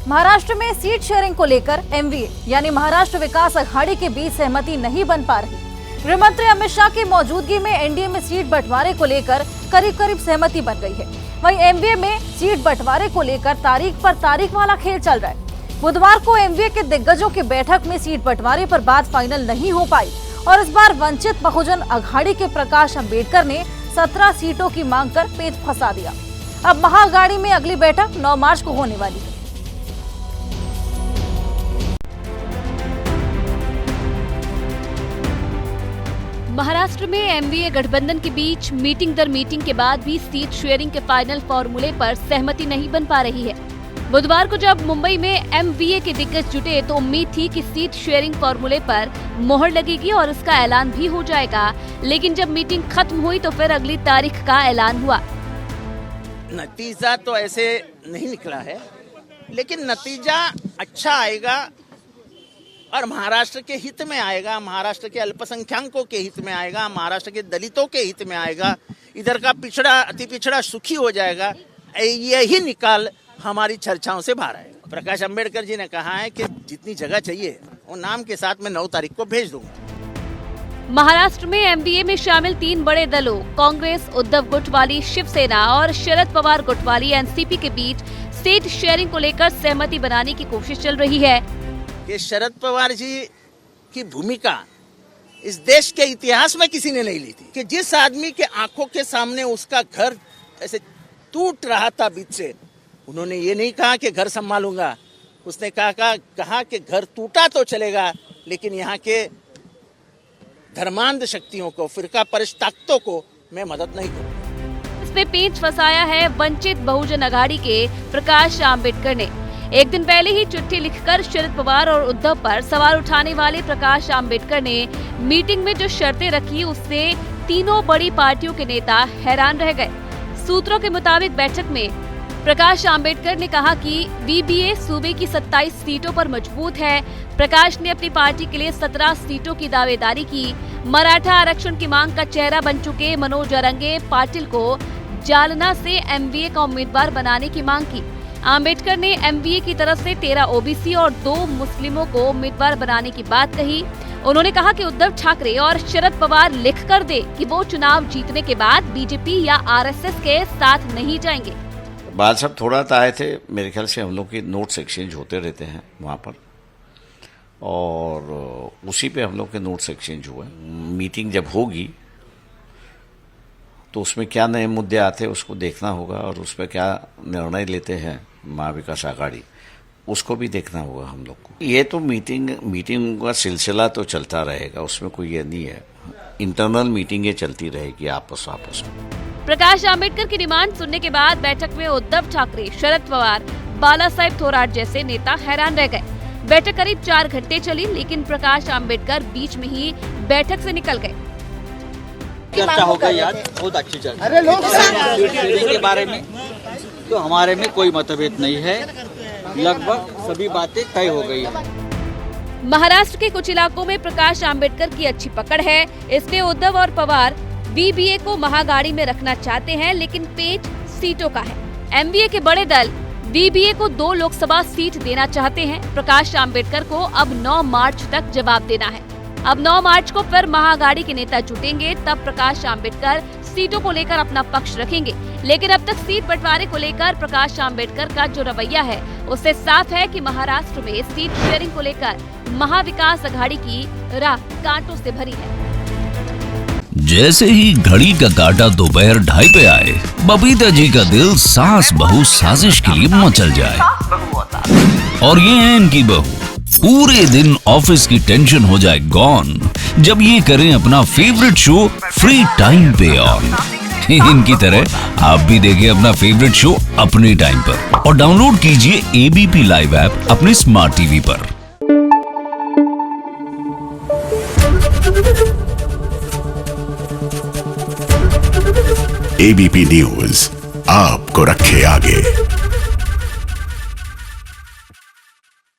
महाराष्ट्र में seat sharing को लेकर एमवीए यानी महाराष्ट्र विकास अघाड़ी के बीच सहमति नहीं बन पा रही। गृह मंत्री अमित शाह की मौजूदगी में एनडीए में सीट बंटवारे को लेकर करीब करीब सहमति बन गई है। वहीं एमवीए में सीट बंटवारे को लेकर तारीख पर तारीख वाला खेल चल रहा है। बुधवार को एमवीए के दिग्गजों की बैठक में सीट बंटवारे पर बात फाइनल नहीं हो पाई और इस बार वंचित बहुजन अघाड़ी के प्रकाश अम्बेडकर ने 17 सीटों की मांग कर पेच फंसा दिया। अब महाअघाड़ी में अगली बैठक 9 मार्च को होने वाली है। महाराष्ट्र में एमवीए गठबंधन के बीच मीटिंग दर मीटिंग के बाद भी सीट शेयरिंग के फाइनल फॉर्मूले पर सहमति नहीं बन पा रही है। बुधवार को जब मुंबई में एमवीए के दिग्गज जुटे तो उम्मीद थी कि सीट शेयरिंग फॉर्मूले पर मोहर लगेगी और इसका ऐलान भी हो जाएगा, लेकिन जब मीटिंग खत्म हुई तो फिर अगली तारीख का ऐलान हुआ। नतीजा तो ऐसे नहीं निकला है, लेकिन नतीजा अच्छा आएगा और महाराष्ट्र के हित में आएगा, महाराष्ट्र के अल्पसंख्यकों के हित में आएगा, महाराष्ट्र के दलितों के हित में आएगा, इधर का पिछड़ा अति पिछड़ा सुखी हो जाएगा। यही निकाल हमारी चर्चाओं से बाहर आएगा। प्रकाश अम्बेडकर जी ने कहा है कि जितनी जगह चाहिए वो नाम के साथ मैं 9 तारीख को भेज दूंगा। महाराष्ट्र में एमवीए में शामिल 3 बड़े दलों कांग्रेस, उद्धव गुट वाली शिवसेना और शरद पवार गुट वाली एनसीपी के बीच सीट शेयरिंग को लेकर सहमति बनाने की कोशिश चल रही है। कि शरद पवार जी की भूमिका इस देश के इतिहास में किसी ने नहीं ली थी, कि जिस आदमी के आंखों के सामने उसका घर ऐसे टूट रहा था बीच से, उन्होंने ये नहीं कहा कि घर संभालूंगा, उसने कहा कि घर टूटा तो चलेगा लेकिन यहाँ के धर्मांध शक्तियों को, फिरका परस्त ताकतों को मैं मदद नहीं करूंगा। इसमें पेच फंसाया है वंचित बहुजन अघाड़ी के प्रकाश आम्बेडकर ने। एक दिन पहले ही चिट्ठी लिखकर शरद पवार और उद्धव पर सवाल उठाने वाले प्रकाश आम्बेडकर ने मीटिंग में जो शर्तें रखी उससे तीनों बड़ी पार्टियों के नेता हैरान रह गए। सूत्रों के मुताबिक बैठक में प्रकाश आम्बेडकर ने कहा कि वीबीए सूबे की 27 सीटों पर मजबूत है। प्रकाश ने अपनी पार्टी के लिए 17 सीटों की दावेदारी की। मराठा आरक्षण की मांग का चेहरा बन चुके मनोज अरंगे पाटिल को जालना से एमवीए का उम्मीदवार बनाने की मांग की। आम्बेडकर ने एमवीए की तरफ से 13 ओबीसी और 2 मुस्लिमों को उम्मीदवार बनाने की बात कही। उन्होंने कहा कि उद्धव ठाकरे और शरद पवार लिख कर दे कि वो चुनाव जीतने के बाद बीजेपी या आरएसएस के साथ नहीं जाएंगे। बाल साहब थोड़ा तो आए थे, मेरे ख्याल से हम लोग की नोट्स एक्सचेंज होते रहते हैं वहाँ पर, और उसी पे हम लोग के नोट्स एक्सचेंज हुए। मीटिंग जब होगी तो उसमें क्या नए मुद्दे आते हैं उसको देखना होगा, और उस पर क्या निर्णय लेते हैं महाविकास अघाड़ी उसको भी देखना होगा हम लोग को। ये तो मीटिंग का सिलसिला तो चलता रहेगा, उसमें कोई ये नहीं है। इंटरनल मीटिंगें चलती रहेगी आपस में। प्रकाश आम्बेडकर की डिमांड सुनने के बाद बैठक में उद्धव ठाकरे, शरद पवार, बाला साहेब थोराट जैसे नेता हैरान रह गए। बैठक करीब 4 घंटे चली, लेकिन प्रकाश आम्बेडकर बीच में ही बैठक से निकल गए। चर्चा हो गई आज, बहुत अच्छी चर्चा के बारे में तो हमारे में कोई मतभेद नहीं है, लगभग सभी बातें तय हो गई है। महाराष्ट्र के कुछ इलाकों में प्रकाश आम्बेडकर की अच्छी पकड़ है। इसमें उद्धव और पवार वीबीए को महाअघाड़ी में रखना चाहते हैं, लेकिन पेच सीटों का है। एमवीए के बड़े दल वीबीए को 2 लोकसभा सीट देना चाहते हैं। प्रकाश आम्बेडकर को अब 9 मार्च तक जवाब देना है। अब 9 मार्च को फिर महाअघाड़ी के नेता जुटेंगे, तब प्रकाश आम्बेडकर सीटों को लेकर अपना पक्ष रखेंगे। लेकिन अब तक सीट बंटवारे को लेकर प्रकाश आम्बेडकर का जो रवैया है उससे साफ है कि महाराष्ट्र में सीट शेयरिंग को लेकर महाविकास अघाड़ी की राह कांटों से भरी है। जैसे ही घड़ी का काटा दोपहर 2:30 पे आए, बबीता जी का दिल सास बहू साजिश के लिए मचल जाए। और ये है इनकी बहू, पूरे दिन ऑफिस की टेंशन हो जाए गॉन जब ये करें अपना फेवरेट शो फ्री टाइम पे ऑन। इनकी तरह आप भी देखें अपना फेवरेट शो अपने टाइम पर और डाउनलोड कीजिए एबीपी लाइव ऐप अपने स्मार्ट टीवी पर। एबीपी न्यूज आपको रखे आगे।